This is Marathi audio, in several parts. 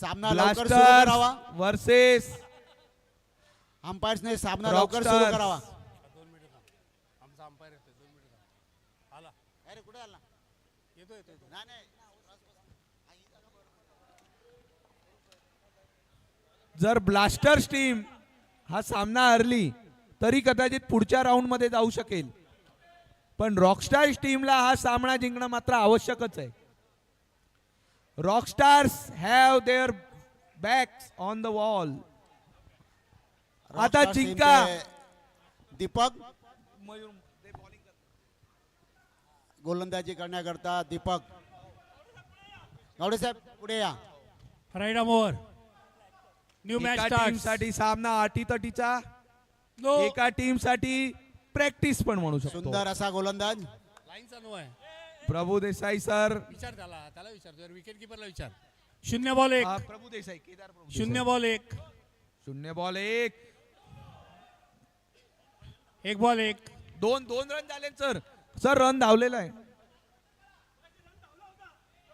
सामना लवकर सुरू करावा. ब्लास्टर्स वर्सेस अंपायर्सने सामना लवकर सुरू करावा. अरे कुठे आला? नाही, नाही. जर ब्लास्टर्स टीम हा सामना हरली तरी कदाचित पुढच्या राऊंड मध्ये जाऊ शकेल, पण रॉकस्टार्स टीमला हा सामना जिंकणं मात्र आवश्यकच आहे. Rockstars have their backs on the wall. आता रॉकस्टार जिंका. टीमचे दीपक गोलंदाजी करण्याकरता दीपक गावडे साहेब पुढे या. Right arm over. New match एका टीम साठी सामना अटीतटीचा, नो एका टीम साठी प्रॅक्टिस पण म्हणू शकतो. सुंदर असा गोलंदाज. लाईन चालू आहे. प्रभू देसाई सर. विचार त्याला विचार विकेट किपरला विचार. 0 ball 1. Prabhu Desai, Kedar Prabhu 0 ball 1. 0 ball 1. 1 ball 1. दोन रन झाले सर. सर रन धावलेला आहे.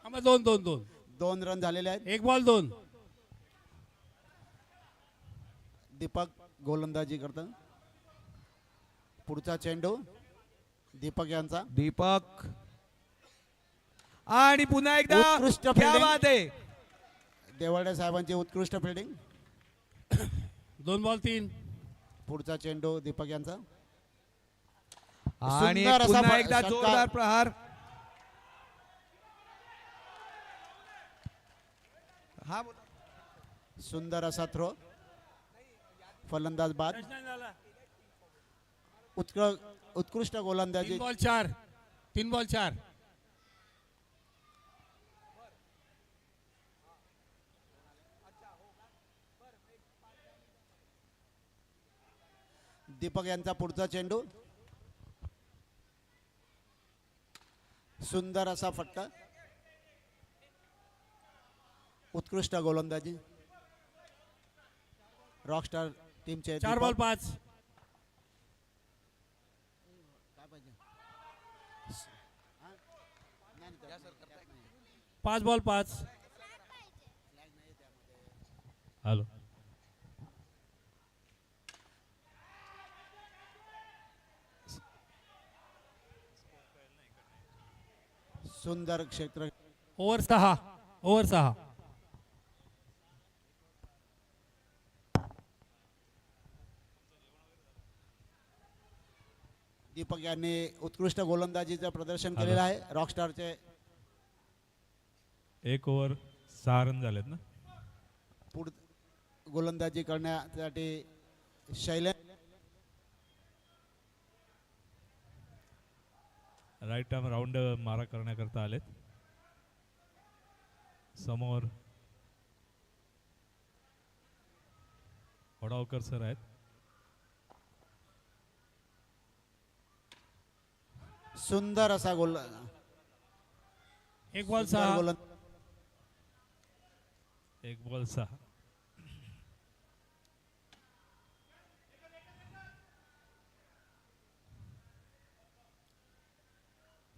आम्हा 2 2 रन झालेले आहेत. 1 बॉल 2. दीपक गोलंदाजी करत. पुढचा चेंडू दीपक यांचा. दीपक आणि पुन्हा एकदा उत्कृष्ट क्या fielding. बात आहे. देवळे साहेबांची उत्कृष्ट फिल्डिंग. 2 बॉल 3. पुढचा चेंडू दीपक यांचा. आणि सुंदर असा पुन्हा एकदा षटकार. जोरदार प्रहार. हा सुंदर असा थ्रो. फलंदाज बाद. उत्कृष्ट गोलंदाजी. 3 बॉल 4. 3 बॉल 4. दीपक यांचा पुढचा चेंडू. सुंदर असा फटका. उत्कृष्ट गोलंदाजी. रॉकस्टार टीमचे 4 बॉल 5. 5 बॉल 5. हॅलो. सुंदर क्षेत्र. ओव्हर 6. दीपक यांनी उत्कृष्ट गोलंदाजीचं प्रदर्शन केलेलं आहे. रॉकस्टारचे 1 ओव्हर 6 रन झालेत ना. पुढ गोलंदाजी करण्यासाठी शैलेश. राईट आर्म राऊंड मारा करण्याकरता आलेत. समोर वडावकर सर आहेत. सुंदर असा गोल. 1 बॉल सुंदर 6. गोलंदाज. 1 बॉल 6.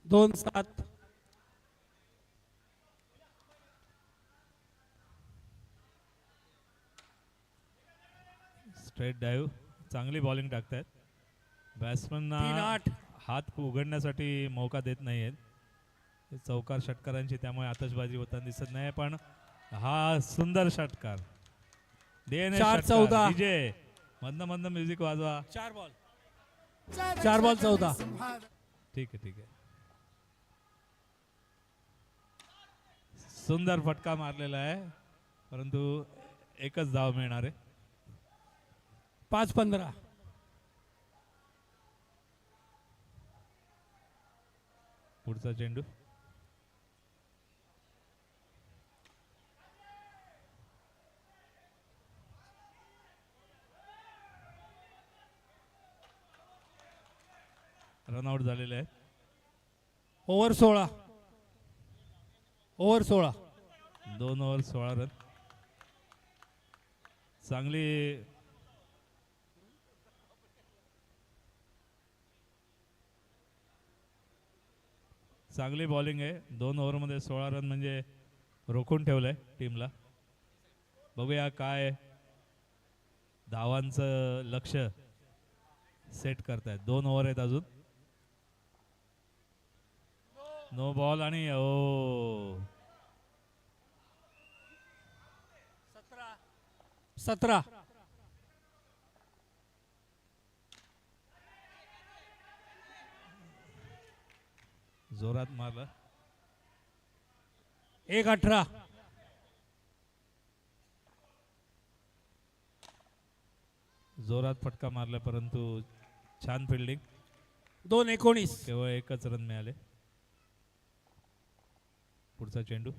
दोन 7. स्ट्रेट डाईव्ह. चांगली बॉलिंग टाकतायत. 3 बॅट्समनना 8. हात उघडण्यासाठी मौका देत नाही आहेत चौकार षटकारांची, त्यामुळे आतषबाजी होताना दिसत नाही. पण हा सुंदर षटकार. 4-14. डीजे मधनं म्युझिक वाजवा. 4 बॉल 14. ठीक आहे. सुंदर फटका मारलेला आहे, परंतु एकच धाव मिळणार आहे. 5-15. पुढचा चेंडू. रनआउट झालेले आहे. ओव्हर 16. 2 over 16 run. चांगली बॉलिंग आहे. 2 ओव्हरमध्ये 16 रन म्हणजे रोखून ठेवलंय टीमला. बघूया काय धावांचं लक्ष सेट करतायत. 2 ओव्हर आहेत अजून. नो बॉल आणि ओ 17. जोरात मारलं. 1-18. जोरात फटका मारला परंतु छान फिल्डिंग. 2-19. केवळ एकच रन मिळाले. पुढचा चेंडू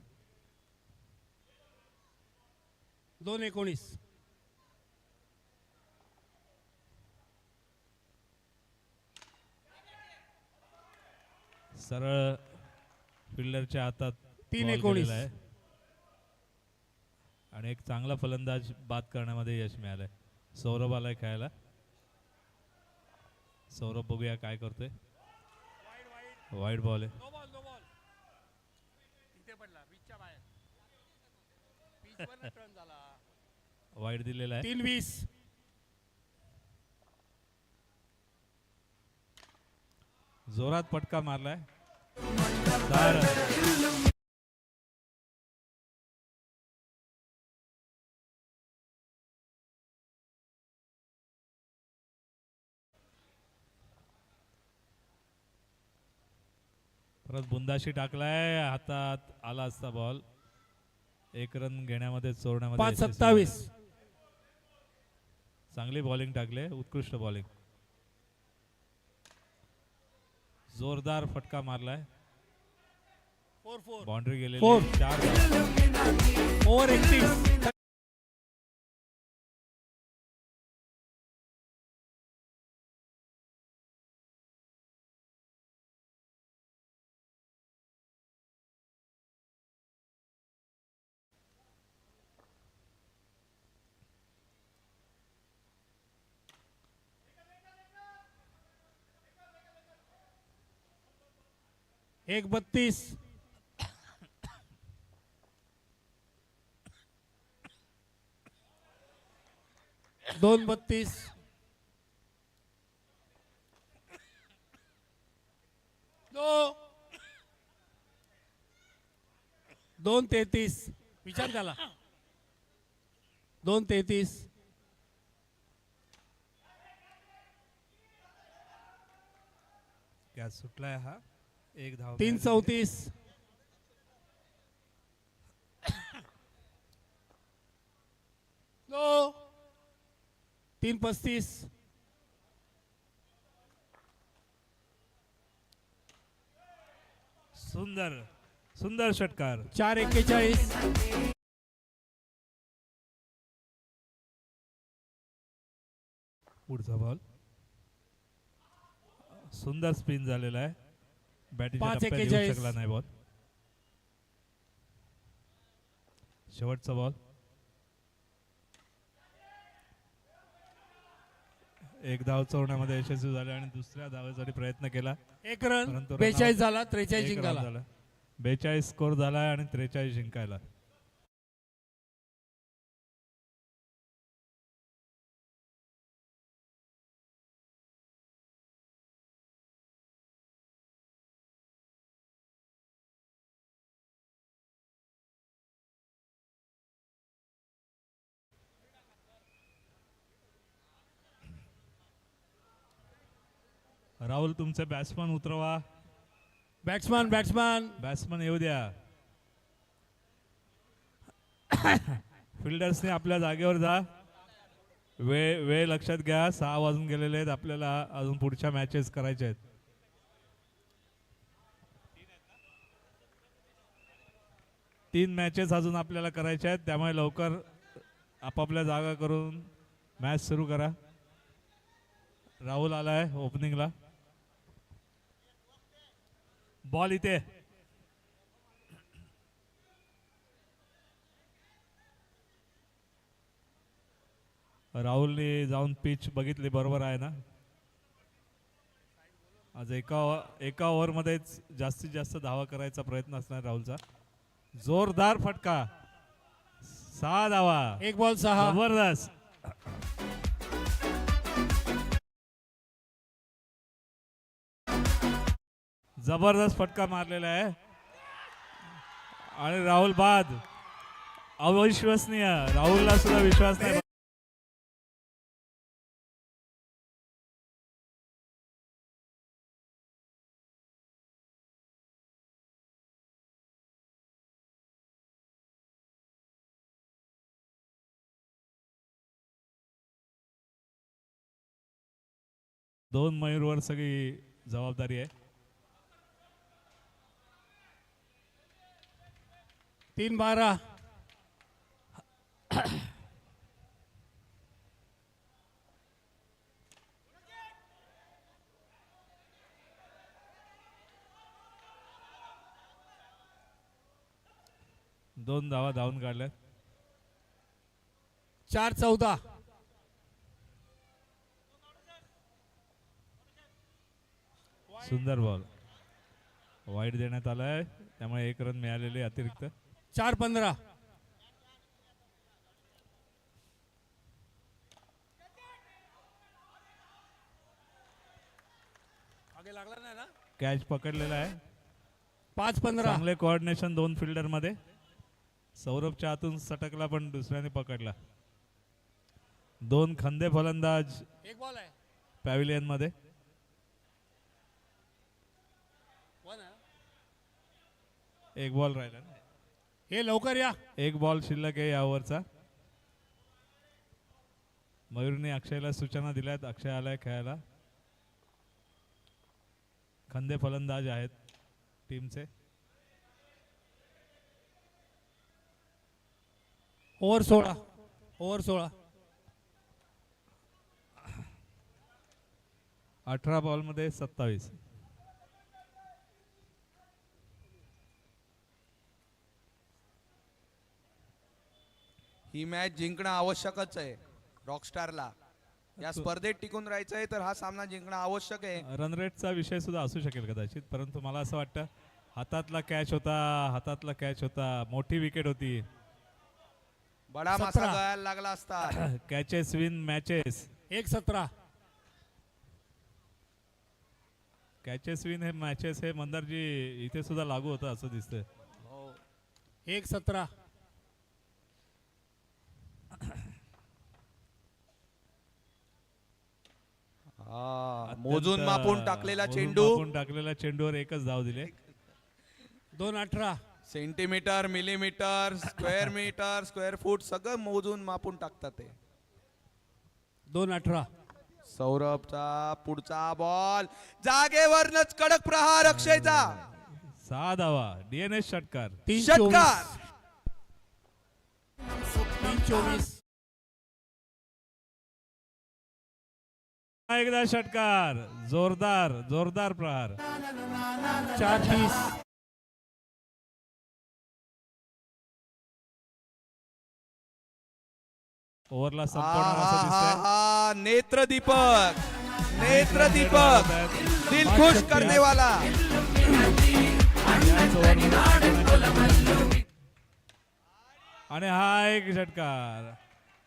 2-19. सरळ फिल्डरच्या हातात 3-19. ball गेलेला आहे आणि एक चांगला फलंदाज बाद करण्यामध्ये यश मिळालंय. सौरभ आलाय खेळायला. सौरभ बघूया काय करतोय. वाईड बॉल आहे. No ball. तिथे पडला पिचच्या बाहेर. पिचवर टर्न झाला. वाईड दिलेला आहे. 3-20. जोरात फटका मारलाय. 10 रन. परत बुंदाशी टाकलाय. हातात आला असता बॉल. 1 रन घेण्यामध्ये चोरण्यामध्ये यशस्वी झाले. 5-27. चांगली बॉलिंग टाकले. उत्कृष्ट बॉलिंग. जोरदार फटका मारलाय. 4-4. बाउंड्री गेलेली. 4. 4 धावा. ओव्हर 31. एक 32. 2-32. 2-33. विचार झाला. 2-33. क्या सुटलाय हा. 1 धाव. 3-34. 3-35. सुंदर सुंदर षटकार. 4-41. पुढचा बॉल. सुंदर स्पिन झालेला आहे. बॅटिंगच्या 5 टप्प्यात येऊ 41. शकला नाही बॉल. शेवटचा बॉल. 1 धाव चोरण्यामध्ये यशस्वी झाले आणि दुसऱ्या धावेसाठी प्रयत्न केला. 1 रन. परंतु run 42 out. झाला. 43 एक run जिंकाला. झाला. 42 स्कोर झाला आणि 43 जिंकायला. राहुल तुमचे बॅट्समन उतरवा. बॅट्समॅन बॅट्समन येऊ द्या. फिल्डर्सने आपल्या जागेवर जा. वेळ लक्षात घ्या. 6 वाजून गेलेले आहेत. आपल्याला अजून पुढच्या मॅचेस करायच्या आहेत. तीन मॅचेस अजून आपल्याला करायच्या आहेत. त्यामुळे लवकर आपापल्या जागा करून मॅच सुरू करा. राहुल आलाय ओपनिंगला. बॉल इथे. राहुलने जाऊन पिच बघितली. बरोबर आहे ना. आज एका ओव्हरमध्येच जास्तीत जास्त धावा करायचा प्रयत्न असणार राहुलचा. जोरदार फटका. 6 धावा. एक बॉल 6. जबरदस्त. जबरदस्त फटका मारलेला आहे आणि राहुल बाद. अविश्वसनीय. राहुलला सुद्धा विश्वास नाही. दोन मयूरवर सगळी जबाबदारी आहे. 3-12. दोन धावा धावून काढल्यात. 4-14. सुंदर बॉल. वाईट देण्यात आलाय त्यामुळे 1 रन मिळालेले अतिरिक्त. 4-15. लागला नाही ना. कॅच पकडलेला आहे. 5-15. चांगले कोऑर्डिनेशन दोन फिल्डर मध्ये. सौरभच्या हातून सटकला पण दुसऱ्याने पकडला. दोन खंदे फलंदाज एक बॉल आहे. पॅव्हिलियन मध्ये. एक बॉल राहिला ना. हे लवकर या. एक बॉल शिल्लक आहे या ओव्हरचा. मयूरने अक्षयला सूचना दिल्यात. अक्षय आलाय खेळायला. खंदे फलंदाज आहेत टीमचे. ओव्हर 16. ओव्हर 16. 18 बॉल मध्ये 27. ही मॅच जिंकणं आवश्यकच आहे रॉकस्टारला. या स्पर्धेत टिकून राहायचं आहे तर हा सामना जिंकणं आवश्यक आहे. रन रेटचा विषय सुद्धा असू शकेल कदाचित, परंतु मला असं वाटतं हातातला कॅच होता. मोठी विकेट होती. बडा मासा 17. गळायला लागला असता. Catches win matches. 1-17. Catches win हे मॅचेस हे मंदारजी इथे सुद्धा लागू होतं असं दिसतंय. 1-17. मोजून मापून टाकलेला चेंडू. मापून टाकलेला चेंडूवर एकच धाव दिले. 2-18. Centimetre, millimetre, square metre, square foot सगळं मोजून मापून टाकतात ते. 2-18. सौरभचा पुढचा बॉल जागेवरनच कडक प्रहार अक्षयचा. 6 धावा. डीएनएस षटकार. 3-24. 3-24. एकदा षटकार. जोरदार प्रहार. 4-30. ओव्हरला संपवणार असं दिसतंय. नेत्रदीपक दिल खुश करने वाला. आणि हा एक षटकार.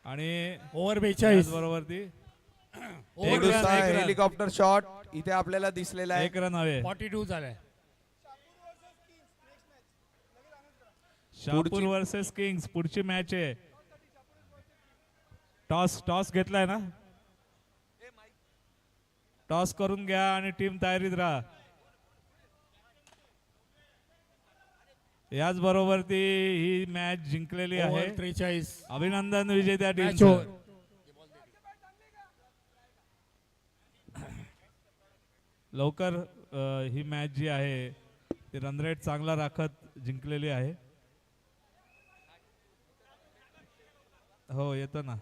आणि ओव्हर 42. बरोबर ती ओव्हर दुसरा हेलिकॉप्टर शॉट इथे आपल्याला दिसलेला आहे. 1 रन हवे. 42 झालाय. शहापूर वर्सेस किंग्स पुढची मॅच आहे. टॉस घेतलाय ना. टॉस करून घ्या आणि टीम तयारीत राहा. याच बरोबर ती ही मॅच जिंकलेली आहे. ओव्हर 43. अभिनंदन विजेत्या मॅच टीम. ओव्हर. लवकर ही मॅच जी आहे ती रन रेट चांगला राखत जिंकलेली आहे. हो येतो ना.